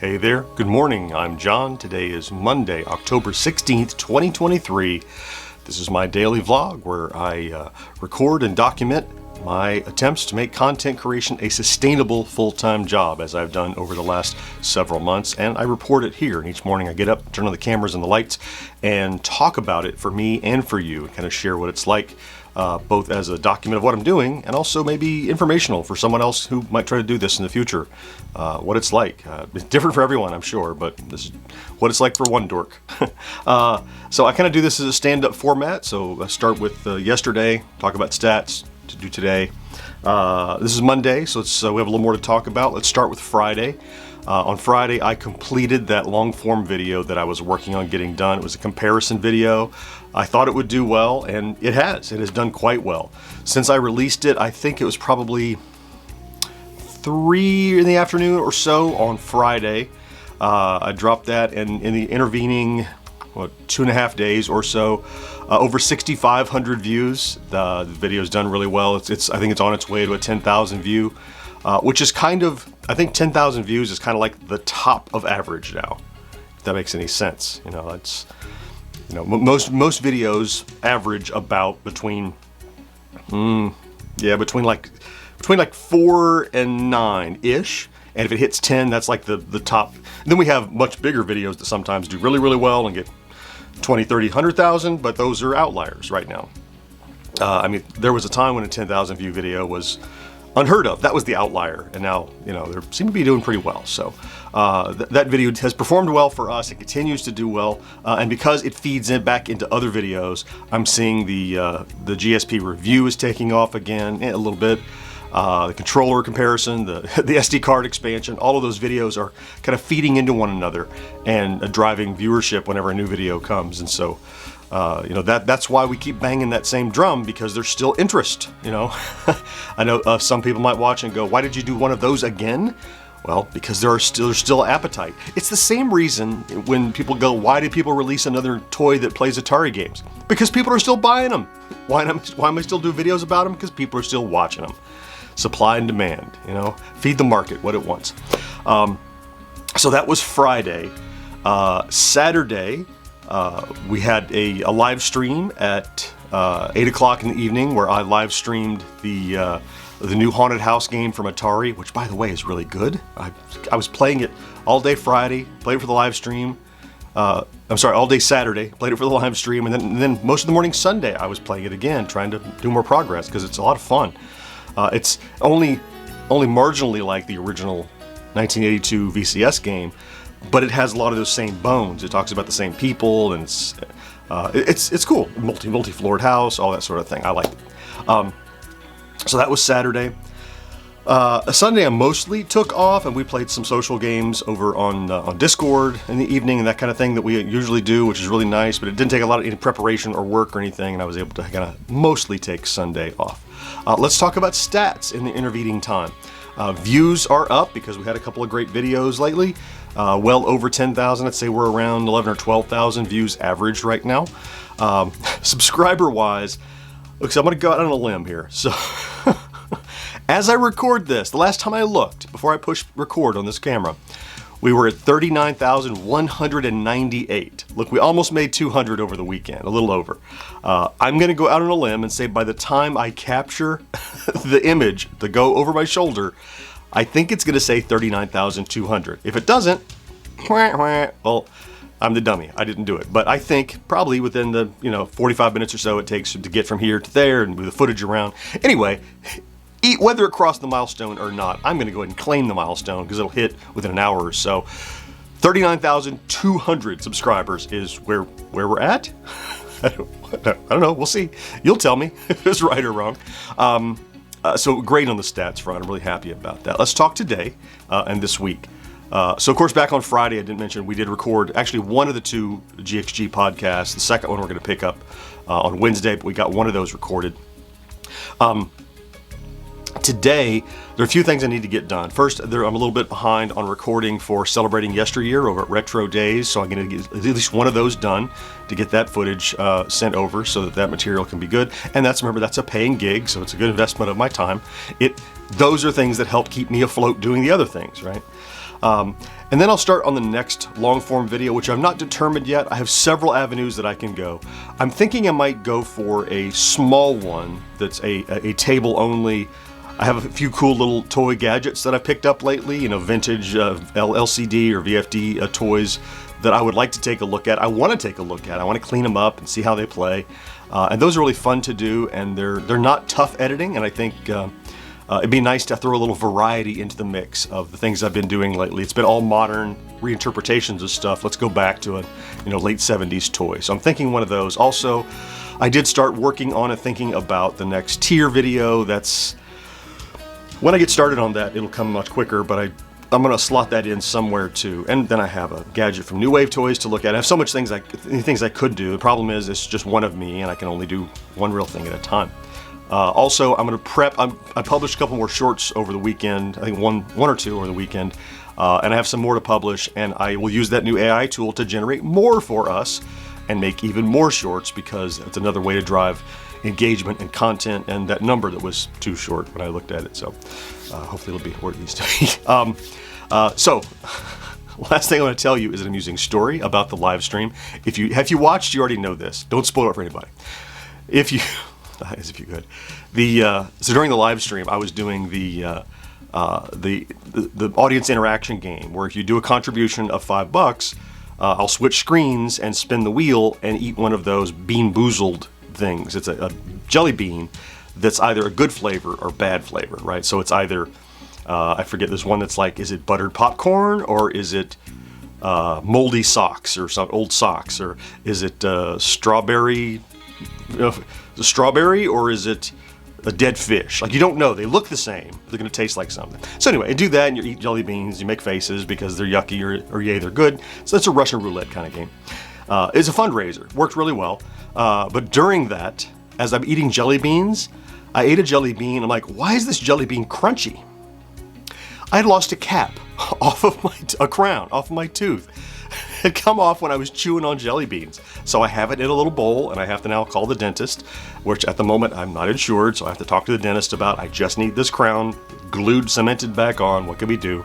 Hey there, good morning, I'm John. Today is Monday, October 16th, 2023. This is my daily vlog where I record and document my attempts to make content creation a sustainable full-time job, as I've done over the last several months, and I report it here. And each morning I get up, turn on the cameras and the lights, and talk about it for me and for you, and kind of share what it's like, both as a document of what I'm doing and also maybe informational for someone else who might try to do this in the future. What it's like. It's different for everyone, I'm sure, but this is what it's like for one dork. So I kind of do this as a stand-up format. So I start with yesterday, talk about stats to do today. This is Monday, so we have a little more to talk about. Let's start with Friday. On Friday, I completed that long-form video that I was working on getting done. It was a comparison video. I thought it would do well, and it has. It has done quite well. Since I released it, I think it was probably 3 in the afternoon or so on Friday. I dropped that, and in the intervening 2.5 days or so, over 6,500 views. The video's done really well. I think it's on its way to a 10,000 view, which is kind of, I think 10,000 views is kind of like the top of average now, if that makes any sense. Most videos average about between like 4 and 9 ish, and if it hits 10, that's like the top. And then we have much bigger videos that sometimes do really, really well and get 20, 30, 100,000, but those are outliers right now. I mean, there was a time when a 10,000 view video was unheard of. That was the outlier, and now they seem to be doing pretty well. So that video has performed well for us. It continues to do well, and because it feeds back into other videos, I'm seeing the GSP review is taking off again a little bit. The controller comparison, the SD card expansion, all of those videos are kind of feeding into one another and driving viewership whenever a new video comes. And so, that's why we keep banging that same drum, because there's still interest, I know some people might watch and go, why did you do one of those again? Well, because there's still appetite. It's the same reason when people go, why did people release another toy that plays Atari games? Because people are still buying them. Why am I still do videos about them? Because people are still watching them. Supply and demand, feed the market what it wants. So that was Friday. Saturday, we had a live stream at 8 o'clock in the evening where I live streamed the new Haunted House game from Atari, which, by the way, is really good. I was playing it all day Friday, played it for the live stream. All day Saturday, played it for the live stream, and then most of the morning Sunday I was playing it again, trying to do more progress because it's a lot of fun. It's only marginally like the original 1982 VCS game, but it has a lot of those same bones. It talks about the same people, and it's cool. Multi-floored house, all that sort of thing. I liked it. So that was Saturday. Sunday I mostly took off, and we played some social games over on Discord in the evening and that kind of thing that we usually do, which is really nice, but it didn't take a lot of any preparation or work or anything, and I was able to kind of mostly take Sunday off. Let's talk about stats in the intervening time. Views are up because we had a couple of great videos lately. Well over 10,000. I'd say we're around 11 or 12,000 views average right now. Subscriber-wise, look, so I'm going to go out on a limb here. So as I record this, the last time I looked, before I pushed record on this camera, we were at 39,198. Look, we almost made 200 over the weekend, a little over. I'm going to go out on a limb and say by the time I capture the image to go over my shoulder, I think it's going to say 39,200. If it doesn't, well, I'm the dummy. I didn't do it. But I think probably within the 45 minutes or so it takes to get from here to there and move the footage around. Anyway, whether it crossed the milestone or not, I'm going to go ahead and claim the milestone because it'll hit within an hour or so. 39,200 subscribers is where we're at. I don't know. We'll see. You'll tell me if it's right or wrong. So great on the stats front. I'm really happy about that. Let's talk today and this week. So of course, back on Friday, I didn't mention we did record actually one of the 2 GXG podcasts. The second one we're going to pick up on Wednesday, but we got one of those recorded. Today, there are a few things I need to get done. First, I'm a little bit behind on recording for Celebrating Yesteryear over at Retro Days, so I'm going to get at least one of those done to get that footage sent over so that material can be good. And remember, that's a paying gig, so it's a good investment of my time. Those are things that help keep me afloat doing the other things, right? And then I'll start on the next long form video, which I'm not determined yet. I have several avenues that I can go. I'm thinking I might go for a small one that's a table only. I have a few cool little toy gadgets that I picked up lately, you know, vintage LCD or VFD toys that I would like to take a look at. I want to take a look at. I want to clean them up and see how they play. And those are really fun to do, and they're not tough editing, and I think it'd be nice to throw a little variety into the mix of the things I've been doing lately. It's been all modern reinterpretations of stuff. Let's go back to a late 70s toy. So I'm thinking one of those. Also, I did start working on it, thinking about the next tier video. That's when I get started on that, it'll come much quicker, but I'm going to slot that in somewhere too. And then I have a gadget from New Wave Toys to look at. I have so much things I could do. The problem is it's just one of me, and I can only do one real thing at a time. Also, I'm going to prep. I published a couple more shorts over the weekend. I think one or two over the weekend, and I have some more to publish. And I will use that new AI tool to generate more for us and make even more shorts, because it's another way to drive engagement and content. And that number that was too short when I looked at it. So hopefully it'll be where it needs to be. So last thing I want to tell you is an amusing story about the live stream. If you watched, you already know this. Don't spoil it for anybody. If you as if you could. So during the live stream, I was doing the audience interaction game, where if you do a contribution of $5, I'll switch screens and spin the wheel and eat one of those Bean Boozled things. It's a jelly bean that's either a good flavor or bad flavor, right? So it's either I forget, there's one that's like, is it buttered popcorn, or is it moldy socks, or some old socks, or is it strawberry, or is it a dead fish? Like, you don't know. They look the same. They're going to taste like something. So anyway, you do that, and you eat jelly beans. You make faces because they're yucky or yay, they're good. So that's a Russian roulette kind of game. It's a fundraiser. Worked really well. But during that, as I'm eating jelly beans, I ate a jelly bean. I'm like, why is this jelly bean crunchy? I had lost a cap off of a crown off of my tooth. It had come off when I was chewing on jelly beans. So I have it in a little bowl, and I have to now call the dentist, which at the moment I'm not insured, so I have to talk to the dentist about, I just need this crown glued, cemented back on. What can we do?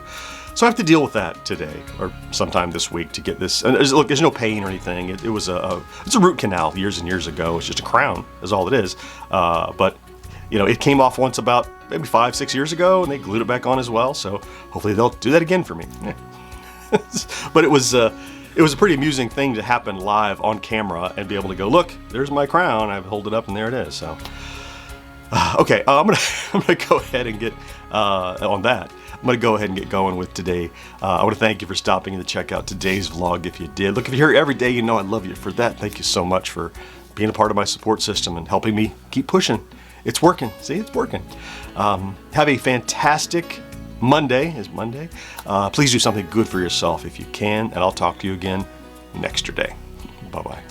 So I have to deal with that today, or sometime this week, to get this. And look, there's no pain or anything. It's a root canal years and years ago. It's just a crown, is all it is. But it came off once about maybe 5-6 years ago, and they glued it back on as well. So hopefully they'll do that again for me. Yeah. But it was a pretty amusing thing to happen live on camera and be able to go, look, there's my crown. I hold it up, and there it is. So, okay, I'm gonna go ahead and get on that. I'm gonna go ahead and get going with today. I want to thank you for stopping in to check out today's vlog. If you did, look, if you're here every day, I love you for that. Thank you so much for being a part of my support system and helping me keep pushing. It's working. See, it's working. Have a fantastic Monday. Is Monday. Please do something good for yourself if you can, and I'll talk to you again next day. Bye-bye.